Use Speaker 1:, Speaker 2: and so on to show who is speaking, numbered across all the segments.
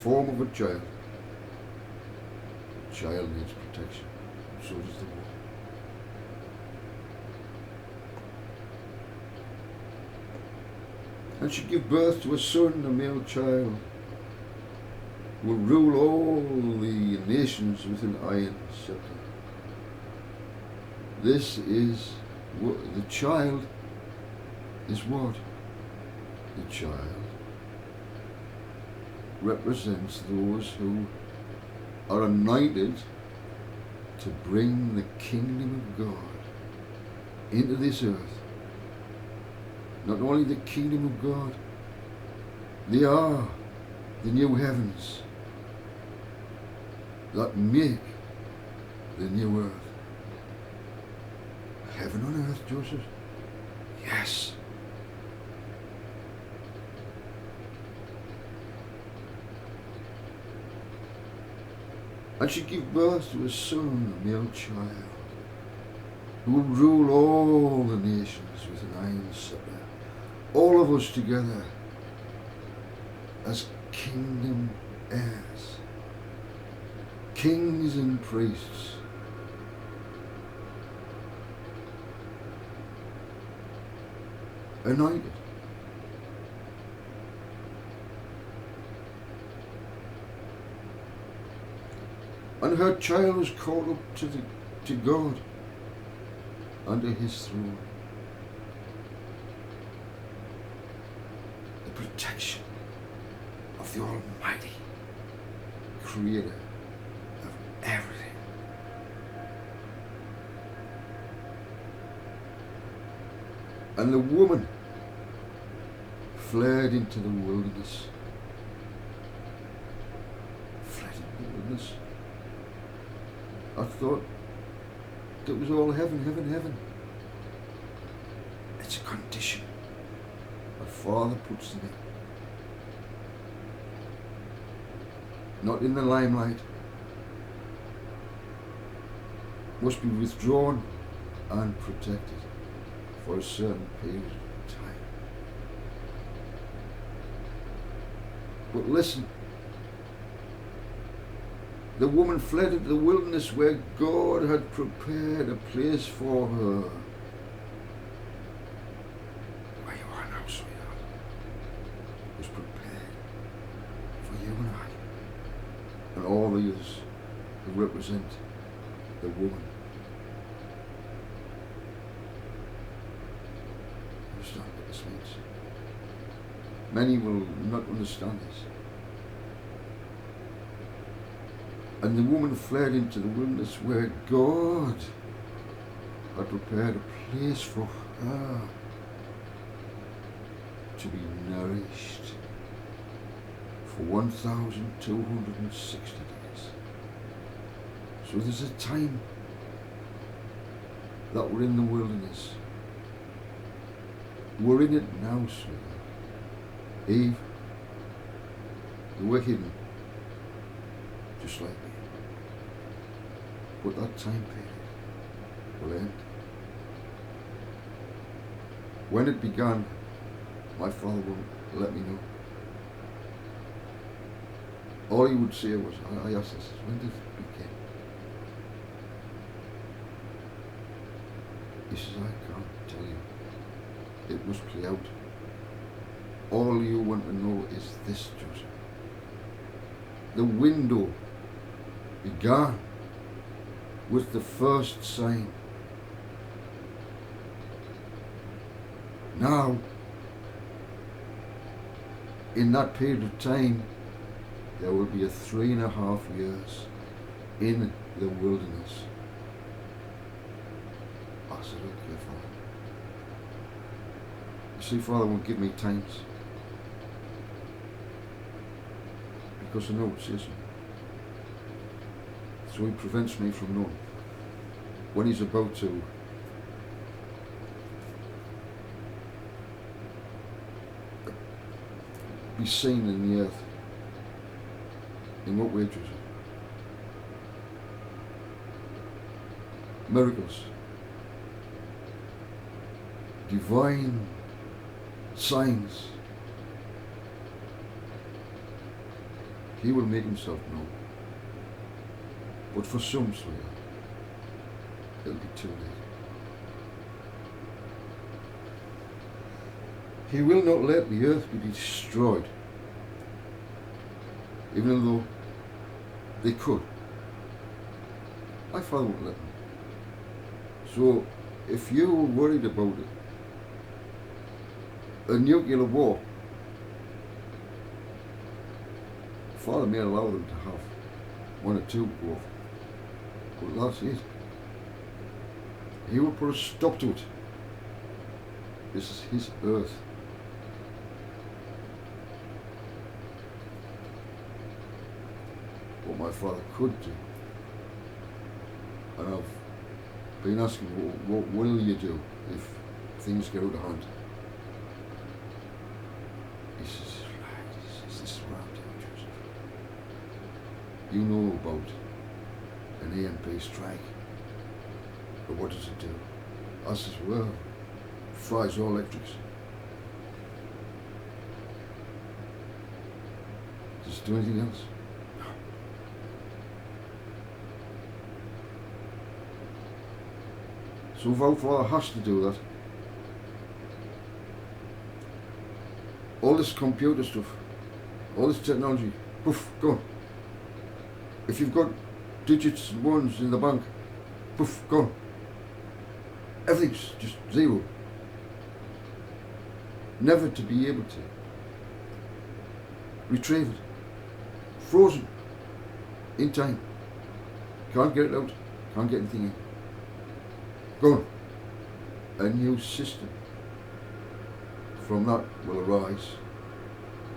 Speaker 1: Form of a child. The child needs protection. So does the woman. And she gave birth to a son, a male child, who will rule all the nations with an iron scepter. This is the child is what? The child represents those who are anointed to bring the kingdom of God into this earth. Not only the kingdom of God, they are the new heavens that make the new earth. Heaven on earth, Joseph? Yes. And she gave birth to a son, a male child, who will rule all the nations with an iron scepter. All of us together as kingdom heirs, kings and priests. Anointed. And her child was called up to God under his throne. The protection of the Almighty Creator of everything. And the woman fled into the wilderness. Fled into the wilderness. I thought that was all heaven, heaven, heaven. It's a condition my Father puts in it. Not in the limelight. Must be withdrawn and protected for a certain period of time. But listen, the woman fled into the wilderness where God had prepared a place for her. Where you are now, sweetheart, was prepared for you and I, and all the others who represent the woman. Understand what this means? Many will not understand this. And the woman fled into the wilderness where God had prepared a place for her to be nourished for 1,260 days. So there's a time that we're in the wilderness. We're in it now, sweetheart. Eve, you were hidden, just like me. But that time period will end. When it began, my father wouldn't let me know. All he would say was, I asked this, when did it begin? He says, I can't tell you. It must play out. All you want to know is this, Joseph. The window began with the first sign. Now, in that period of time, there will be a 3.5 years in the wilderness. I said, okay, Father. You see, Father won't give me times, because I know it says so. So he prevents me from knowing when he's about to be seen in the earth. In what way, Joseph? Miracles, divine signs, He will make himself known. But for some, sweetheart, it'll be too late. He will not let the earth be destroyed, even though they could. My Father won't let them. So, if you're worried about a nuclear war, Father may allow them to have one or two war, but that's it. He will put a stop to it. This is his earth. What my Father could do, and I've been asking, what will you do if things get out of hand? He says, this is what I'm doing, Joseph. You know about an EMP strike, but what does it do? I says, well, fries all electrics. Does it do anything else? So if our Father has to do that, all this computer stuff, all this technology, poof, gone. If you've got digits and ones in the bank, poof, gone. Everything's just zero. Never to be able to retrieve it. Frozen in time. Can't get it out, can't get anything in. Gone. A new system from that will arise,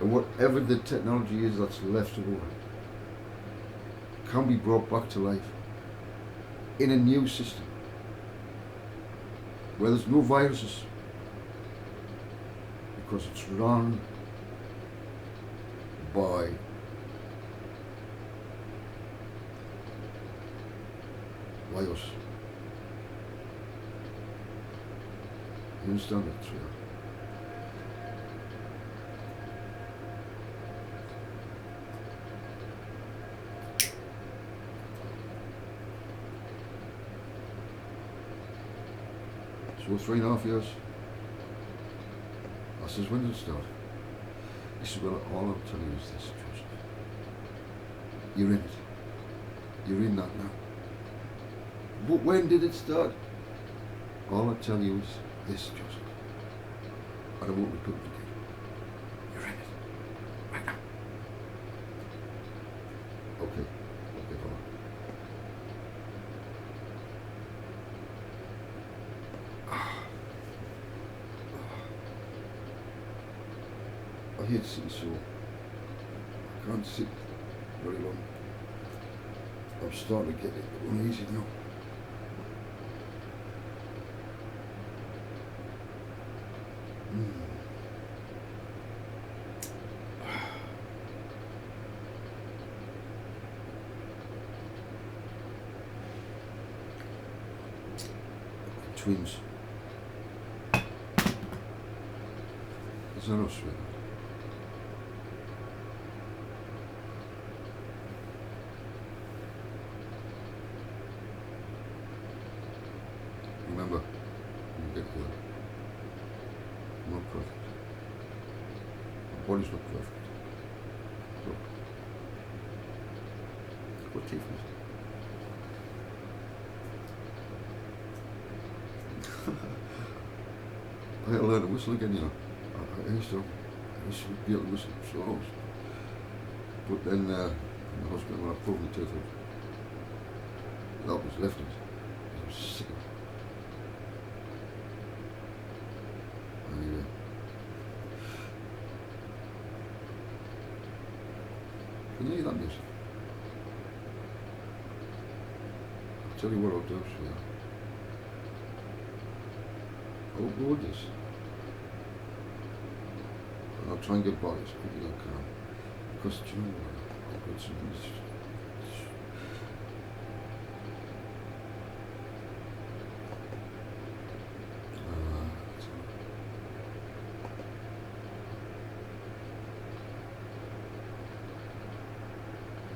Speaker 1: and whatever the technology is that's left over can be brought back to life in a new system where there's no viruses, because it's run by us. You understand that, sweetheart? So 3.5 years. I says, when did it start? He said, well, all I'm telling you is this, Joseph. You're in it. You're in that now. But when did it start? All I tell you is this, Joseph. And I won't repeat it again. You're in it. Right now. Okay. Okay, Father. I hate sitting so. I can't sit very long. I'm starting to get uneasy now. Twins. Is that us, sweetheart? Remember, you get good. I'm not perfect. My body's not perfect. Look. What teeth is it? I had to learn to whistle again, you know. I used to be able to whistle so always. But then in the hospital, when I pulled my tooth out, that was left it. I was sick of it. Anyway. Can you hear that music? I'll tell you what I'll do, sweetheart. I'll go with this. And I'll try and get by as quickly as I can. Because, do you know what? I've got some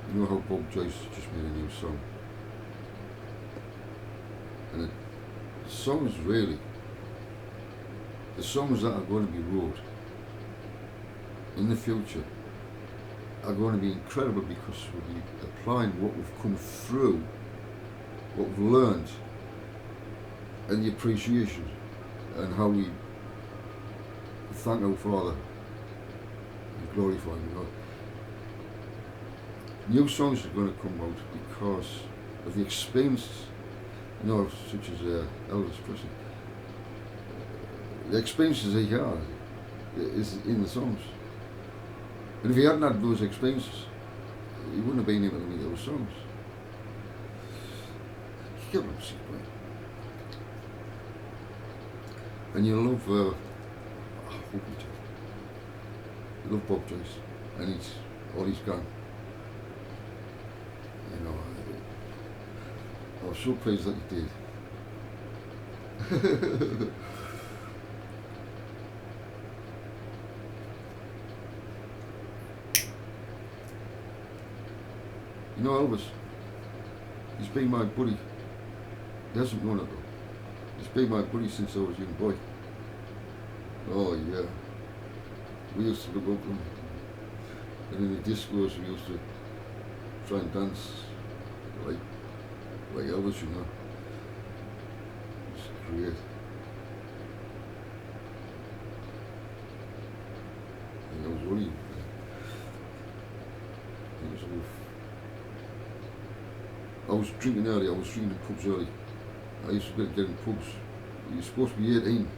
Speaker 1: You know how Bob Joyce just made a new song? And the songs really, the songs that are going to be wrote in the future are going to be incredible because we'll be applying what we've come through, what we've learned, and the appreciation and how we thank our Father and glorify Him. You know. New songs are going to come out because of the experiences, you know, such as Elvis Presley. The experiences he had is in the songs. And if he hadn't had those experiences, he wouldn't have been able to make those songs. You get what I'm saying, right? And you love, I hope you do. You love Bob Joyce and all he's gone. You know, I was so pleased that he did. You know Elvis, he's been my buddy. He hasn't known it though. He's been my buddy since I was a young boy. Oh yeah. We used to look up to him. And in the discos we used to try and dance like Elvis, you know. It's great. And I was only, I was drinking early, I was drinking in pubs early. I used to get in pubs. You're supposed to be 18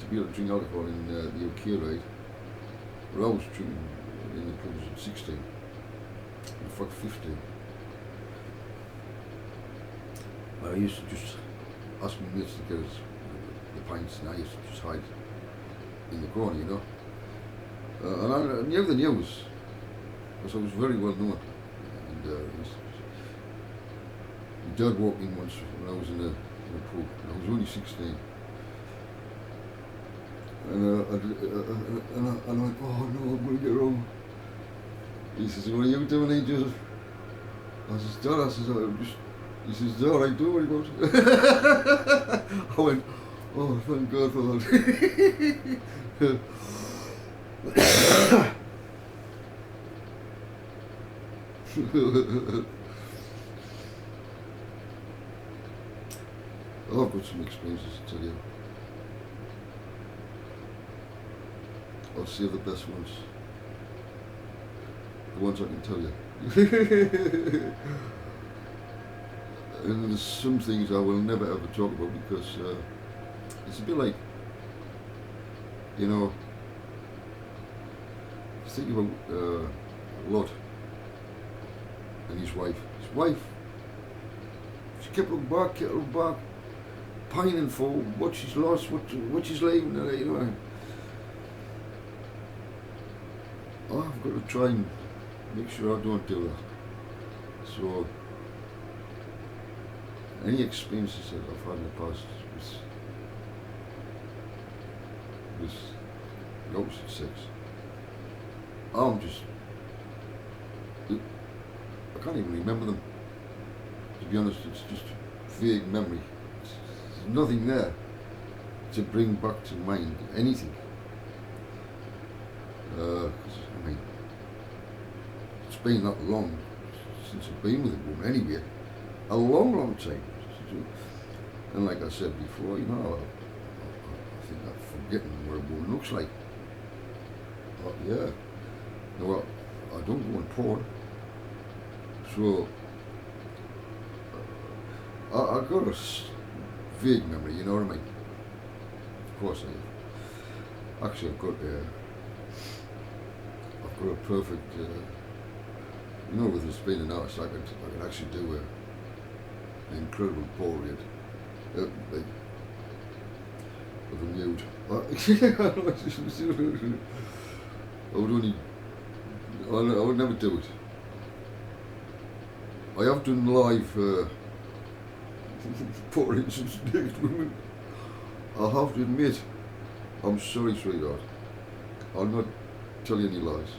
Speaker 1: to be able to drink alcohol in the UK, right? But I was drinking in the pubs at 16. In fact, 15. I used to just ask my mates to get us the pints, and I used to just hide in the corner, you know. And I knew the news, because I was very well known. And my dad walked in once when I was in a pub, and I was only 16. And I went, oh no, I'm going to get wrong. He says, what are you doing here, Joseph? I says, Dad, he says, Dad, I do worry about it. I went, oh, thank God for that. I've got some experiences to tell you. I'll save the best ones. The ones I can tell you. And there's some things I will never ever talk about because it's a bit like, you know, think about Lot and his wife. His wife, she kept looking back, pining for what she's lost, what she's leaving, you know. Oh, I've got to try and make sure I don't do that. So, any experiences that I've had in the past with the opposite sex, I can't even remember them. To be honest, it's just vague memory. There's nothing there to bring back to mind anything. I mean, it's been that long since I've been with a woman anyway. A long, long time. And like I said before, you know, I think I'm forgetting what a woman looks like. But yeah. No, I don't go on porn. So, I've got a vague memory, you know what I mean? Of course I have. Actually, I've got a perfect, you know, with this being an artist, I can actually do an incredible portrait of a nude. I would never do it. I have done live portraits of naked women. I have to admit, I'm sorry, sweetheart. I'll not tell you any lies.